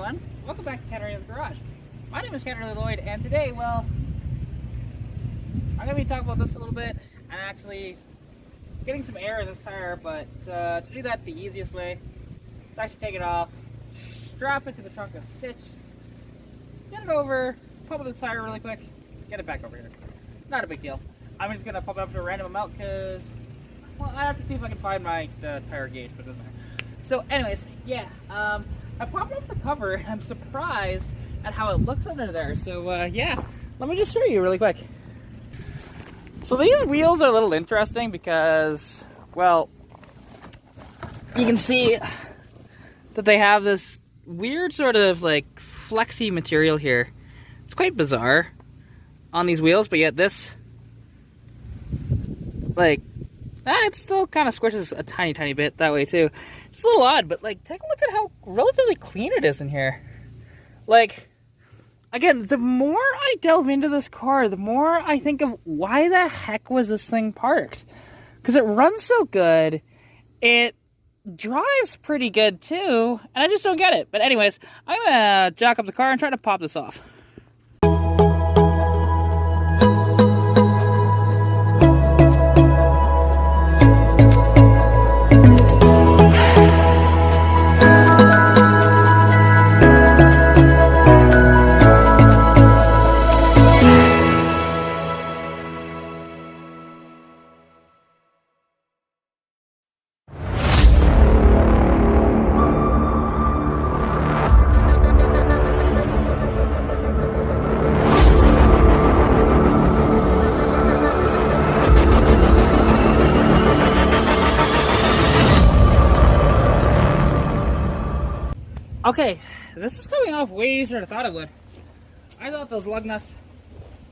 everyone, welcome back to Katarina's Garage. My name is Katarina Lloyd, and today, well, I'm going to be talking about this a little bit, and actually getting some air in this tire, but to do that the easiest way is actually take it off, strap it to the trunk of stitch, get it over, pump up the tire really quick, get it back over here. Not a big deal. I'm just going to pump it up to a random amount because, well, I have to see if I can find the tire gauge, but it doesn't matter. So anyways, yeah, I popped off the cover and I'm surprised at how it looks under there. So yeah, let me just show you really quick. So these wheels are a little interesting because, well, you can see that they have this weird sort of like flexy material here. It's quite bizarre on these wheels, but yet this, like, it still kind of squishes a tiny bit that way too. It's a little odd, but like, take a look at how relatively clean it is in here. Like, again, the more I delve into this car, the more I think of why the heck was this thing parked? Because it runs so good, it drives pretty good too, and I just don't get it. But anyways, I'm gonna jack up the car and try to pop this off. Okay, this is coming off way easier than I thought it would. I thought those lug nuts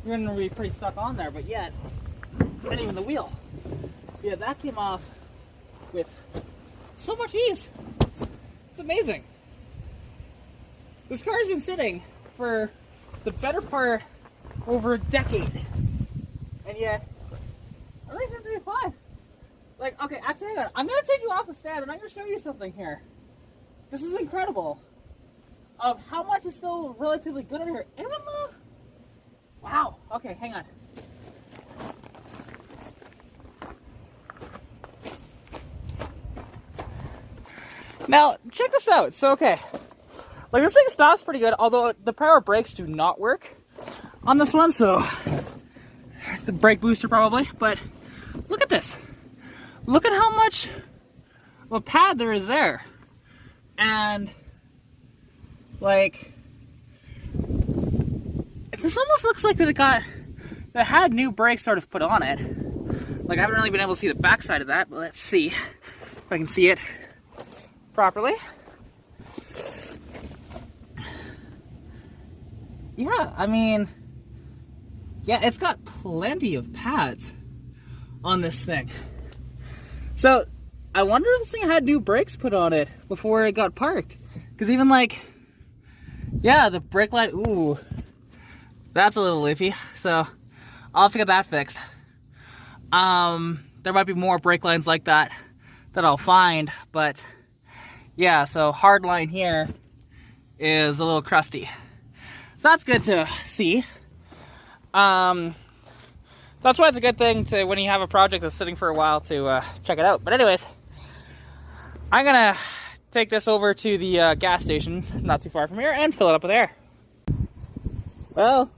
were going to be pretty stuck on there, but yet, and even the wheel. Yeah, that came off with so much ease. It's amazing. This car has been sitting for the better part over a decade, and yet, everything seems to be fine. Like, okay, actually, hang on. I'm going to take you off the stand, and I'm going to show you something here. This is incredible of how much is still relatively good under here. Even though, wow, okay, hang on. Now, check this out. So, okay, like this thing stops pretty good, although the power brakes do not work on this one, so the brake booster probably, but look at this. Look at how much of a pad there is there. And like, this almost looks like that had new brakes sort of put on it. Like, I haven't really been able to see the backside of that, but let's see if I can see it properly. Yeah, I mean, yeah, it's got plenty of pads on this thing. So I wonder if this thing had new brakes put on it before it got parked. Because even like, yeah, the brake light, ooh, that's a little iffy. So I'll have to get that fixed. There might be more brake lines like that I'll find. But yeah, so hard line here is a little crusty. So that's good to see. That's why it's a good thing to, when you have a project that's sitting for a while, to check it out. But anyways, I'm gonna take this over to the gas station, not too far from here, and fill it up with air. Well,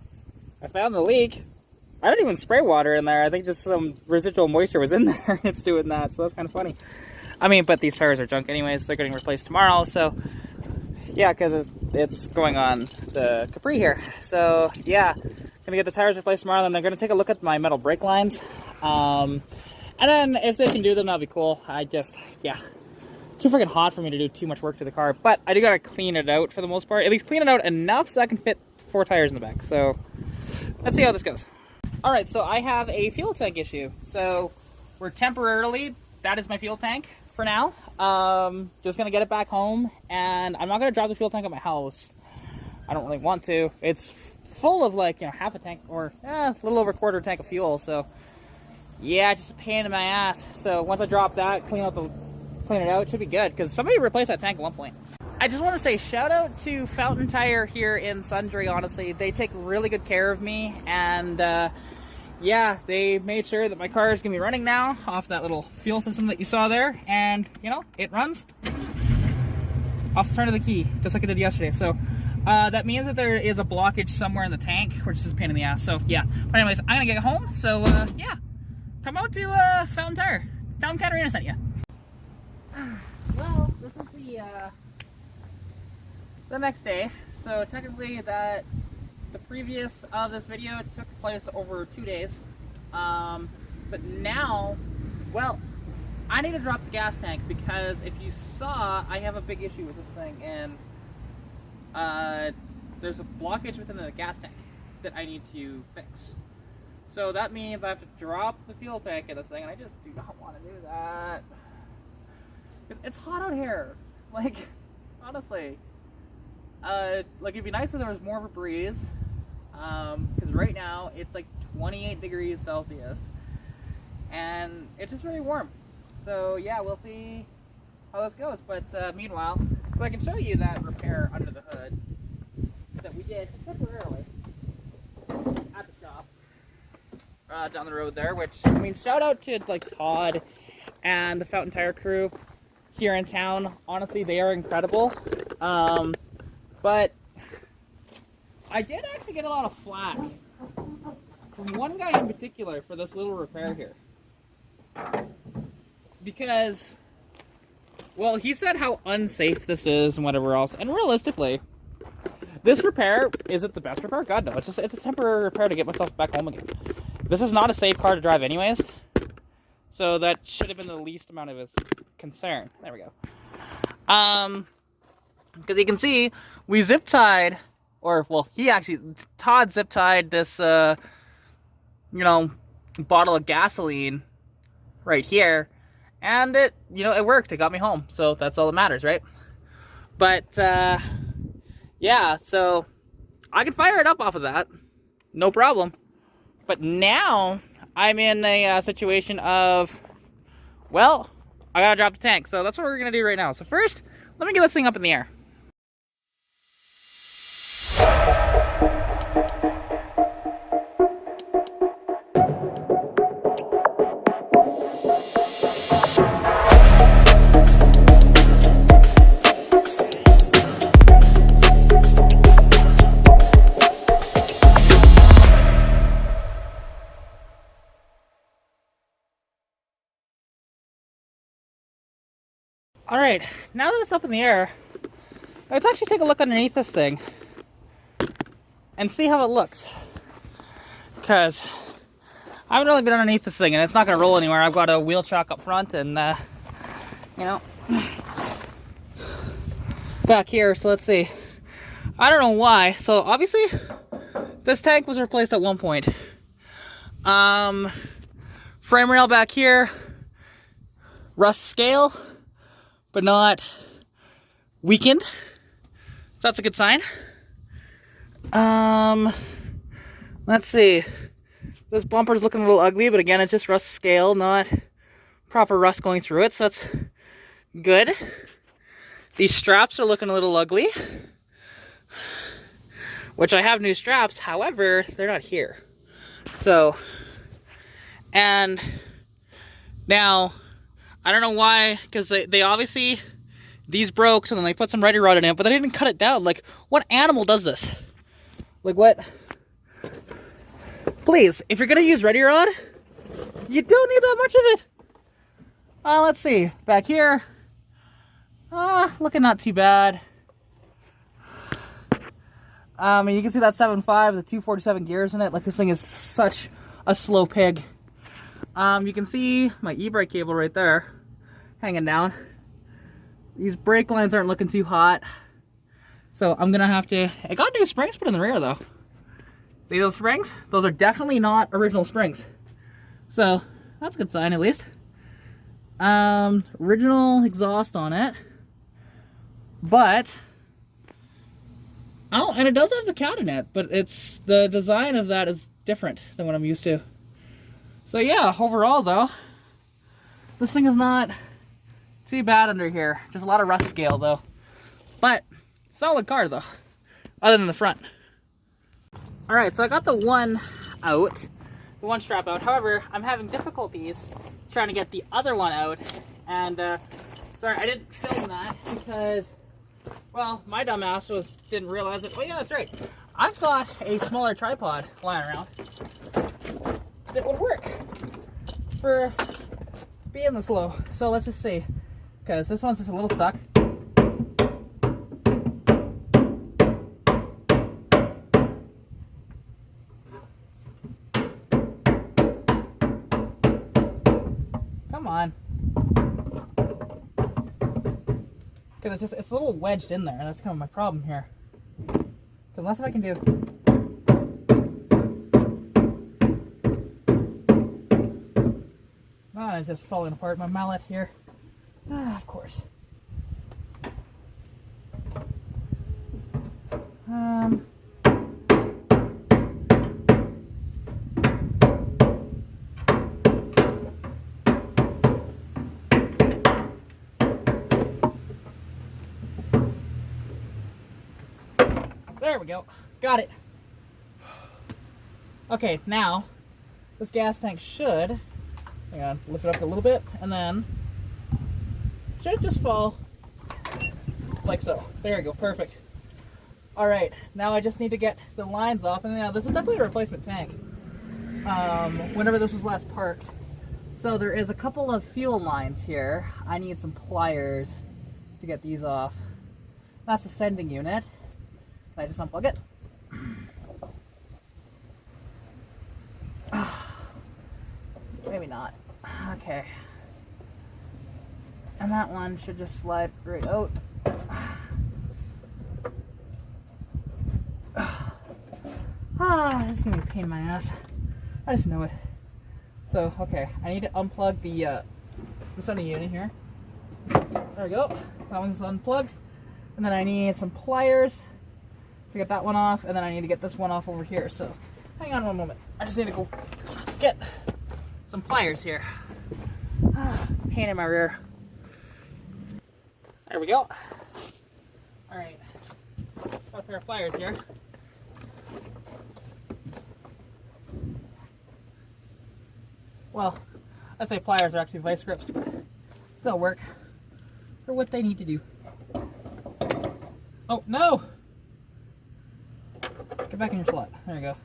I found the leak. I didn't even spray water in there. I think just some residual moisture was in there. It's doing that, so that's kind of funny. I mean, but these tires are junk anyways. They're getting replaced tomorrow, so yeah, because it's going on the Capri here. So yeah, gonna get the tires replaced tomorrow, then they're gonna take a look at my metal brake lines. And then if they can do them, that'll be cool. Yeah. Too freaking hot for me to do too much work to the car, but I do gotta clean it out for the most part. At least clean it out enough so I can fit 4 tires in the back. So let's see how this goes. All right, so I have a fuel tank issue. So we're temporarily, that is my fuel tank for now. Just gonna get it back home, and I'm not gonna drop the fuel tank at my house. I don't really want to. It's full of like, you know, half a tank or a little over a quarter tank of fuel. So yeah, it's just a pain in my ass. So once I drop that, clean it out, it should be good, because somebody replaced that tank at one point. I just want to say shout out to Fountain Tire here in Sundre. Honestly, they take really good care of me, and yeah, they made sure that my car is gonna be running now off that little fuel system that you saw there, and you know, it runs off the turn of the key just like it did yesterday. So that means that there is a blockage somewhere in the tank, which is a pain in the ass. So yeah, but anyways, I'm gonna get home. So yeah, come out to Fountain Tire. Tell them Katarina sent you. Well, this is the next day. So technically that the previous of this video took place over 2 days. But now, well, I need to drop the gas tank because if you saw, I have a big issue with this thing, and there's a blockage within the gas tank that I need to fix. So that means I have to drop the fuel tank in this thing, and I just do not want to do that. It's hot out here. Like, honestly. Like, it'd be nice if there was more of a breeze. Because right now, it's like 28 degrees Celsius. And it's just really warm. So, yeah, we'll see how this goes. But, meanwhile, so I can show you that repair under the hood that we did temporarily at the shop. Down the road there, which, I mean, shout out to, like, Todd and the Fountain Tire crew here in town. Honestly, they are incredible. But I did actually get a lot of flack from one guy in particular for this little repair here. Because, well, he said how unsafe this is and whatever else. And realistically, this repair isn't the best repair. God, no. It's a temporary repair to get myself back home again. This is not a safe car to drive anyways. So that should have been the least amount of his concern. There we go. Because you can see, we zip tied, or, well, Todd zip tied this, you know, bottle of gasoline right here, and it, you know, it worked. It got me home, so that's all that matters, right? But, yeah, so I could fire it up off of that, no problem. But now I'm in a situation of, well, I gotta drop the tank, so that's what we're gonna do right now. So first, let me get this thing up in the air. Alright, now that it's up in the air, let's actually take a look underneath this thing and see how it looks. Because I haven't really been underneath this thing and it's not going to roll anywhere. I've got a wheel chock up front and, you know, back here. So let's see. I don't know why. So obviously, this tank was replaced at one point. Frame rail back here, rust scale, but not weakened. So that's a good sign. Let's see. This bumper's looking a little ugly, but again, it's just rust scale, not proper rust going through it, so that's good. These straps are looking a little ugly, which I have new straps, however, they're not here. So, and now, I don't know why, because they obviously, these broke, so then they put some ready rod in it, but they didn't cut it down. Like, what animal does this? Like, what? Please, if you're gonna use ready rod, you don't need that much of it. Let's see, back here, looking not too bad. And you can see that 7.5, the 247 gears in it. Like, this thing is such a slow pig. You can see my e-brake cable right there, hanging down. These brake lines aren't looking too hot. So I'm gonna have to, I got new springs put in the rear though. See those springs? Those are definitely not original springs. So that's a good sign at least. Original exhaust on it. But, oh, and it does have the cat in it, but it's, the design of that is different than what I'm used to. So yeah, overall though, this thing is not too bad under here. Just a lot of rust scale though. But solid car though, other than the front. All right, so I got the one out, the one strap out. However, I'm having difficulties trying to get the other one out. And sorry, I didn't film that because, well, my dumbass didn't realize it. Oh yeah, that's right. I've got a smaller tripod lying around that would work for being this low. So let's just see, because this one's just a little stuck. Come on. Because it's a little wedged in there, and that's kind of my problem here. So unless if I can do... Ah, it's just falling apart. My mallet here. Ah, of course. There we go. Got it. Okay, now this gas tank should, hang on, lift it up a little bit, and then should just fall like so. There you go, perfect. All right, now I just need to get the lines off, and now this is definitely a replacement tank. Whenever this was last parked. So there is a couple of fuel lines here. I need some pliers to get these off. That's the sending unit. I just unplug it. Maybe not. Okay. And that one should just slide right out. This is gonna be a pain in my ass. I just know it. So, okay, I need to unplug the sending unit here. There we go. That one's unplugged. And then I need some pliers to get that one off, and then I need to get this one off over here. So hang on one moment. I just need to go get some pliers here. Pain in my rear. There we go. All right, got a pair of pliers here. Well, I'd say pliers are actually vice grips, but they'll work for what they need to do. Oh no! Get back in your slot. There you go.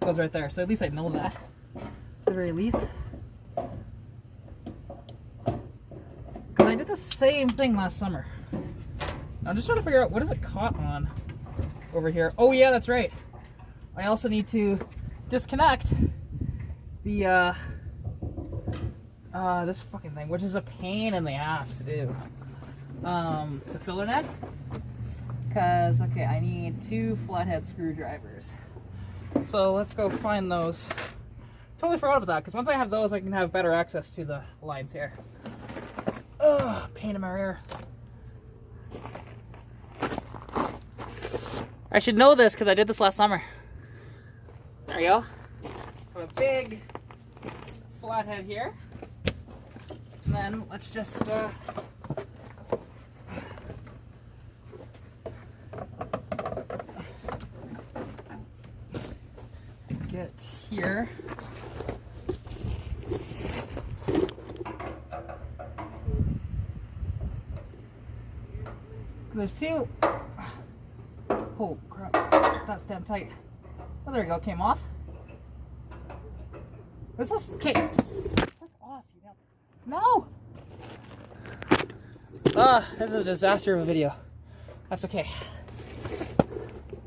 Goes right there. So at least I know that. At the very least. Because I did the same thing last summer. Now I'm just trying to figure out what is it caught on over here. Oh yeah, that's right. I also need to disconnect the this fucking thing, which is a pain in the ass to do. The filler net. Because, okay, I need 2 flathead screwdrivers. So let's go find those. Totally forgot about that, because once I have those, I can have better access to the lines here. Ugh, pain in my rear. I should know this, because I did this last summer. There we go. Have a big flathead here. And then let's just... get here. There's 2. Oh crap, that's damn tight. Oh, there we go, came off. This is, okay. Fuck off, you know. No! This is a disaster of a video. That's okay.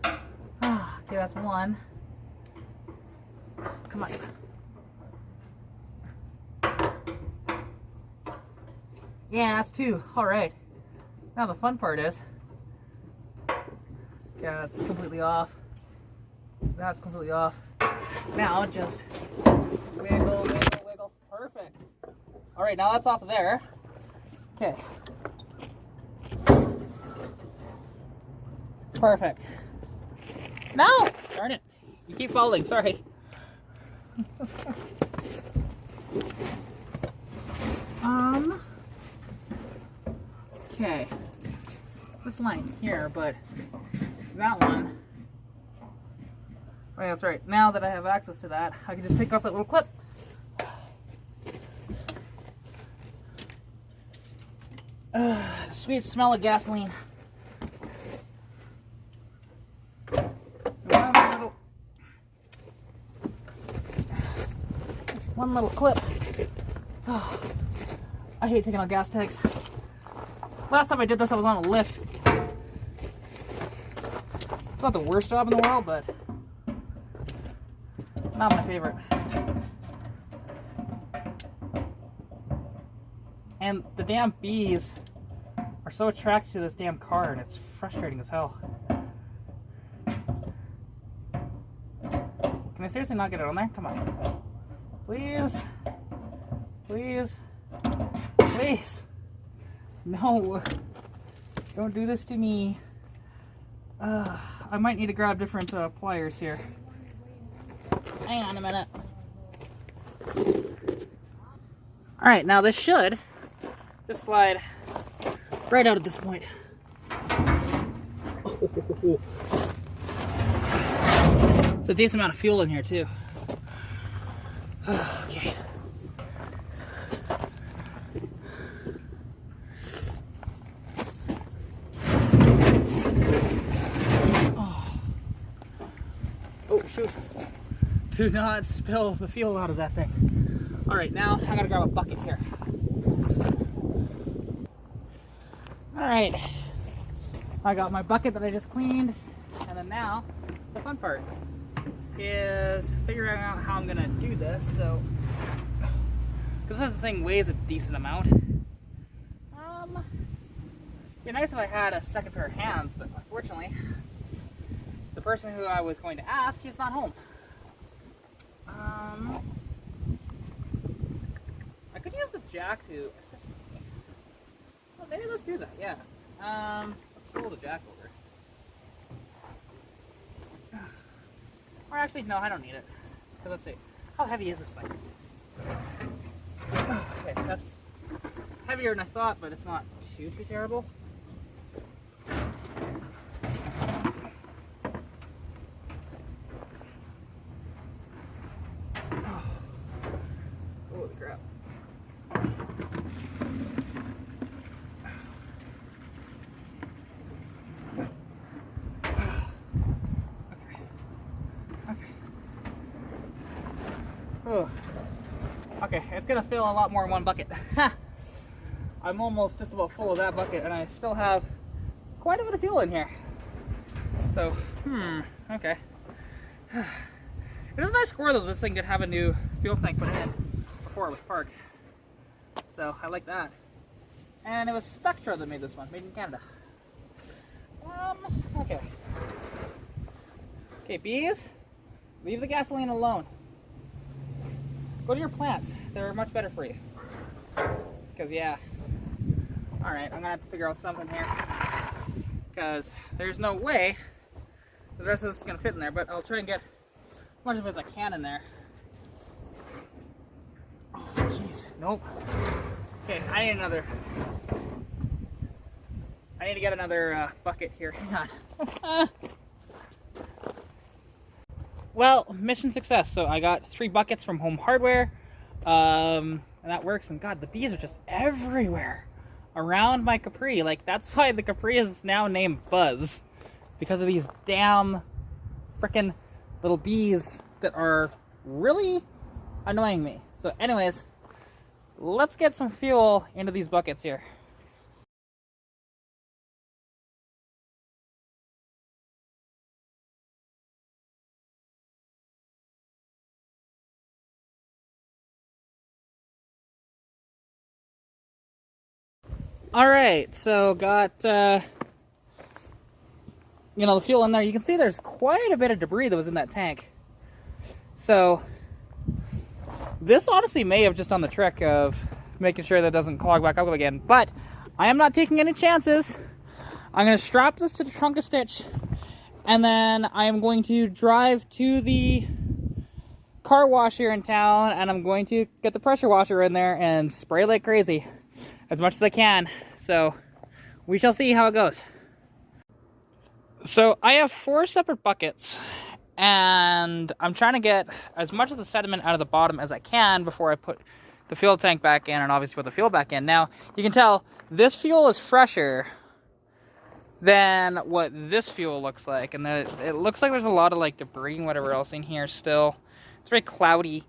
Okay, that's one. Come on. Yeah, that's 2. Alright. Now the fun part is, yeah, that's completely off. That's completely off. Now just wiggle, wiggle, wiggle. Perfect. Alright, now that's off of there. Okay. Perfect. No! Darn it. You keep falling, sorry. Okay. this line here, but that one. Oh yeah, that's right. Now that I have access to that, I can just take off that little clip. The sweet smell of gasoline. One little clip. Oh, I hate taking out gas tags. Last time I did this, I was on a lift. It's not the worst job in the world, but not my favorite. And the damn bees are so attracted to this damn car, and it's frustrating as hell. Can I seriously not get it on there? Come on. Please. Please. Please. No. Don't do this to me. I might need to grab different pliers here. Hang on a minute. Alright, now this should just slide right out at this point. There's a decent amount of fuel in here too. Okay. Oh shoot. Do not spill the fuel out of that thing. Alright, now I gotta grab a bucket here. Alright. I got my bucket that I just cleaned, and then now the fun part is figuring out how I'm gonna do this. So, because this thing weighs a decent amount, it'd be nice if I had a second pair of hands, but unfortunately, the person who I was going to ask, he's not home. I could use the jack to assist me. Well, maybe let's do that. Yeah. Let's roll the jack over. Or actually, no, I don't need it. So let's see. How heavy is this thing? Okay, that's heavier than I thought, but it's not too terrible. Holy crap. Oh. Okay, it's gonna fill a lot more in one bucket. I'm almost just about full of that bucket, and I still have quite a bit of fuel in here. So, okay. It is a nice score though, this thing did have a new fuel tank put in before it was parked. So, I like that. And it was Spectra that made this one, made in Canada. Okay. Okay, bees, leave the gasoline alone. Go to your plants. They're much better for you. Because, yeah. Alright, I'm going to have to figure out something here. Because there's no way the rest of this is going to fit in there. But I'll try and get as much of it as I can in there. Oh, jeez. Nope. Okay, I need to get another bucket here. Hang on. Well, mission success. So I got 3 buckets from Home Hardware, and that works. And God, the bees are just everywhere around my Capri. Like, that's why the Capri is now named Buzz, because of these damn frickin' little bees that are really annoying me. So anyways, let's get some fuel into these buckets here. Alright, so got, the fuel in there. You can see there's quite a bit of debris that was in that tank. So, this honestly may have just done the trick of making sure that it doesn't clog back up again. But, I am not taking any chances. I'm going to strap this to the trunk of stitch. And then I am going to drive to the car wash here in town. And I'm going to get the pressure washer in there and spray like crazy. As much as I can. So, we shall see how it goes. So I have 4 separate buckets, and I'm trying to get as much of the sediment out of the bottom as I can before I put the fuel tank back in and obviously put the fuel back in. Now, you can tell this fuel is fresher than what this fuel looks like, and it looks like there's a lot of like debris and whatever else in here still. It's very cloudy,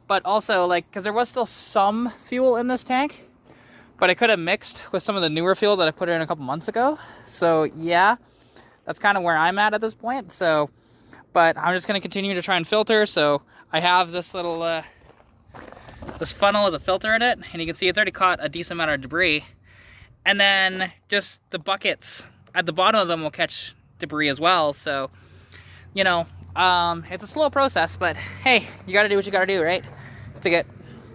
but also like, because there was still some fuel in this tank, but it could have mixed with some of the newer fuel that I put in a couple months ago. So yeah, that's kind of where I'm at this point. So, but I'm just going to continue to try and filter. So I have this little this funnel with a filter in it, and you can see it's already caught a decent amount of debris. And then just the buckets at the bottom of them will catch debris as well. So, you know, it's a slow process, but hey, you got to do what you got to do, right? To get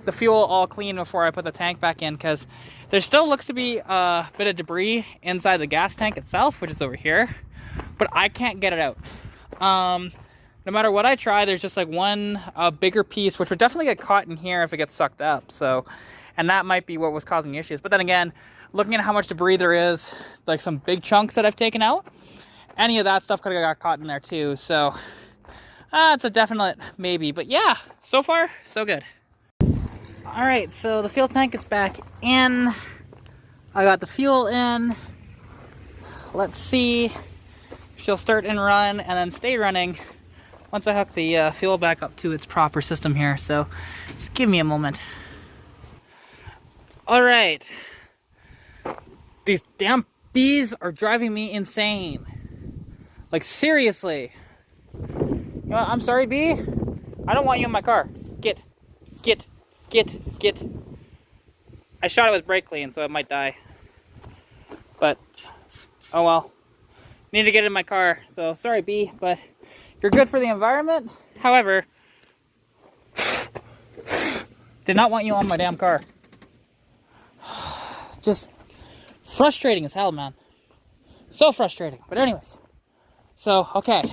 the fuel all clean before I put the tank back in, because there still looks to be a bit of debris inside the gas tank itself, which is over here, but I can't get it out. No matter what I try, there's just like one bigger piece, which would definitely get caught in here if it gets sucked up. So, and that might be what was causing issues. But then again, looking at how much debris there is, like some big chunks that I've taken out, any of that stuff could have got caught in there too. So it's a definite maybe, but yeah, so far so good. All right, so the fuel tank is back in. I got the fuel in. Let's see if she'll start and run and then stay running once I hook the fuel back up to its proper system here. So just give me a moment. All right. These damn bees are driving me insane. Like, seriously. You know, I'm sorry, bee. I don't want you in my car. Get. I shot it with brake clean, so it might die. But, oh well. Need to get in my car, so sorry, bee, but you're good for the environment. However, did not want you on my damn car. Just frustrating as hell, man. So frustrating. But anyways, so, okay.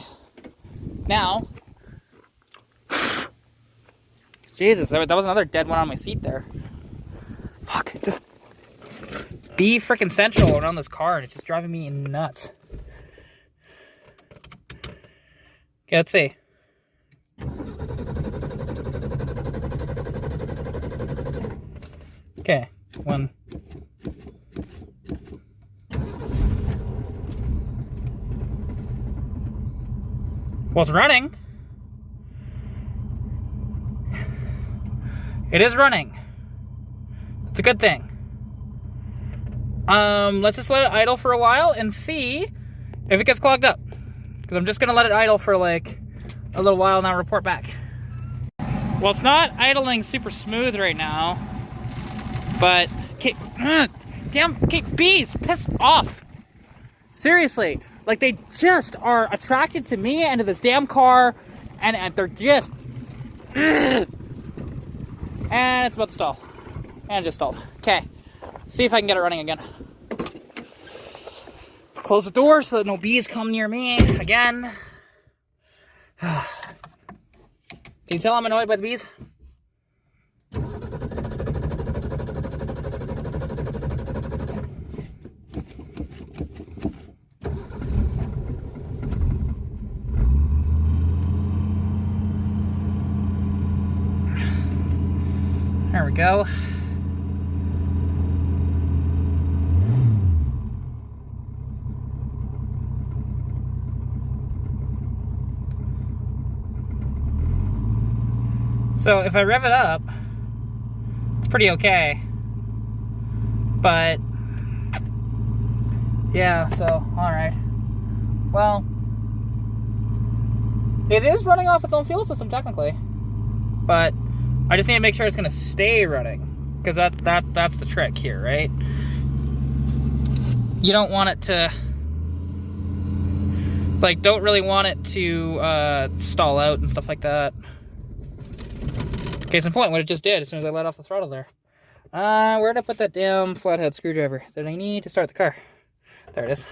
Now, Jesus, that was another dead one on my seat there. Fuck, just be freaking central around this car, and it's just driving me nuts. Okay, let's see. Okay, one. Well, it's running. It is running. It's a good thing. Let's just let it idle for a while and see if it gets clogged up. Because I'm just going to let it idle for like a little while and I'll report back. Well, it's not idling super smooth right now. But, damn, bees, piss off. Seriously, like they just are attracted to me and to this damn car, and they're just, and it's about to stall. And it just stalled. Okay, see if I can get it running again. Close the door so that no bees come near me again. Can you tell I'm annoyed by the bees? There we go. So if I rev it up, it's pretty okay. But yeah, so alright. Well, it is running off its own fuel system technically. But I just need to make sure it's gonna stay running. Because that's the trick here, right? You don't want it to, like, don't really want it to stall out and stuff like that. Case in point, what it just did as soon as I let off the throttle there. Where'd I put that damn flathead screwdriver that I need to start the car? There it is.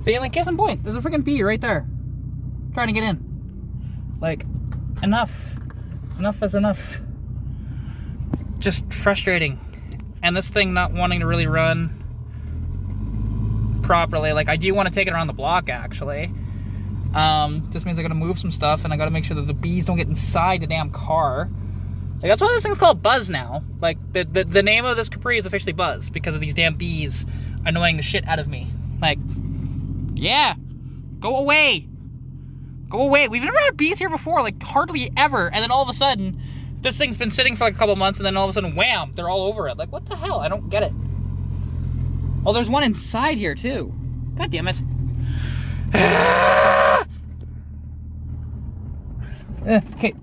See, like, case in point, there's a freaking bee right there. Trying to get in. Like, enough. Enough is enough. Just frustrating. And this thing not wanting to really run properly. Like, I do want to take it around the block, actually. Just means I gotta move some stuff, and I gotta make sure that the bees don't get inside the damn car. Like, that's why this thing's called Buzz now. Like, the name of this Capri is officially Buzz, because of these damn bees annoying the shit out of me. Like, yeah, go away. Go away. We've never had bees here before, like, hardly ever. And then all of a sudden, this thing's been sitting for like a couple months, and then all of a sudden, wham, they're all over it. Like, what the hell? I don't get it. Oh, there's one inside here, too. God damn it. Okay.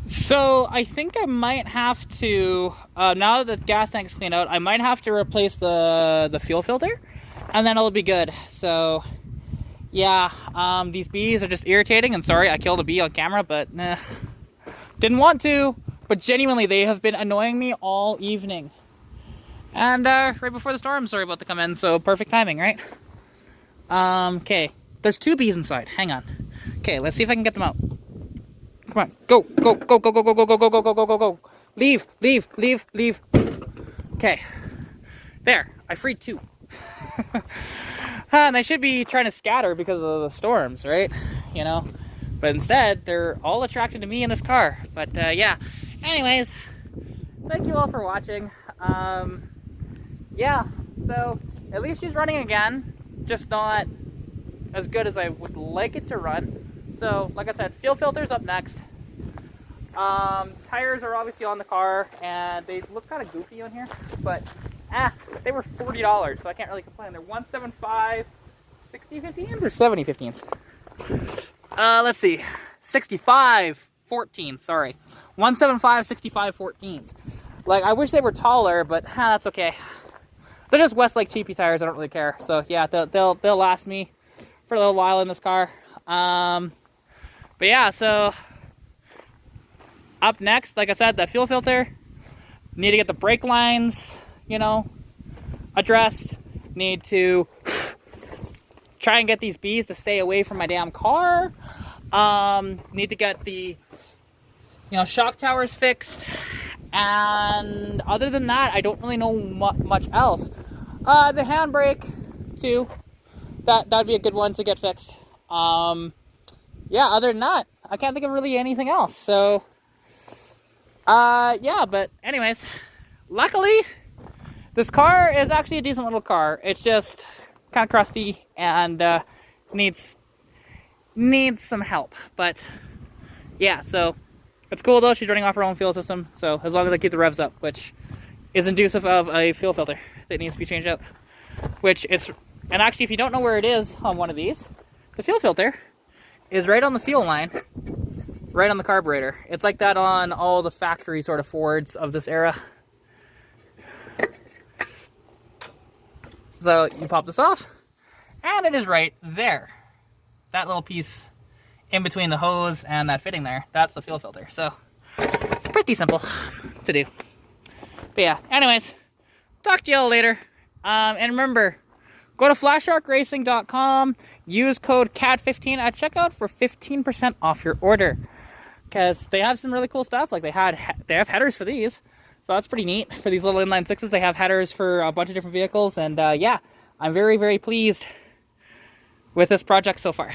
So, I think I might have to, now that the gas tank's cleaned out, I might have to replace the fuel filter, and then it'll be good. So, yeah, these bees are just irritating, and sorry, I killed a bee on camera, but didn't want to, but genuinely, they have been annoying me all evening. And, right before the storm's about to come in, so perfect timing, right? Okay, there's 2 bees inside, hang on. Okay, let's see if I can get them out. Come on, go, go, go, go, go, go, go, go, go, go, go, go, go, go. Leave, leave, leave, leave. Okay, there, I freed 2. And they should be trying to scatter because of the storms, right? You know, but instead, they're all attracted to me in this car. But, yeah, anyways, thank you all for watching. Yeah, so at least she's running again, just not as good as I would like it to run. So, like I said, fuel filter's up next. Tires are obviously on the car, and they look kind of goofy on here, but they were $40, so I can't really complain. They're 175 60/15s or 70/15s. Let's see, 65/14. Sorry, 175 65/14s. Like, I wish they were taller, but that's okay. They're just Westlake cheapy tires. I don't really care. So yeah, they'll last me for a little while in this car. But yeah, so up next, like I said, that fuel filter. Need to get the brake lines, you know, addressed. Need to try and get these bees to stay away from my damn car. Need to get the, you know, shock towers fixed. And other than that, I don't really know much else. The handbrake too. That'd be a good one to get fixed. Yeah, other than that, I can't think of really anything else. So, yeah, but anyways, luckily, this car is actually a decent little car. It's just kind of crusty and needs some help. But yeah, so it's cool though. She's running off her own fuel system. So as long as I keep the revs up, which is inducive of a fuel filter that needs to be changed out. And actually, if you don't know where it is on one of these, the fuel filter is right on the fuel line, right on the carburetor. It's like that on all the factory sort of Fords of this era. So you pop this off, and it is right there. That little piece in between the hose and that fitting there, that's the fuel filter. So pretty simple to do. But yeah, anyways, talk to y'all later. And remember, go to flashsharkracing.com, use code CAD15 at checkout for 15% off your order. Because they have some really cool stuff. Like they have headers for these. So that's pretty neat. For these little inline sixes, they have headers for a bunch of different vehicles. And yeah, I'm very, very pleased with this project so far.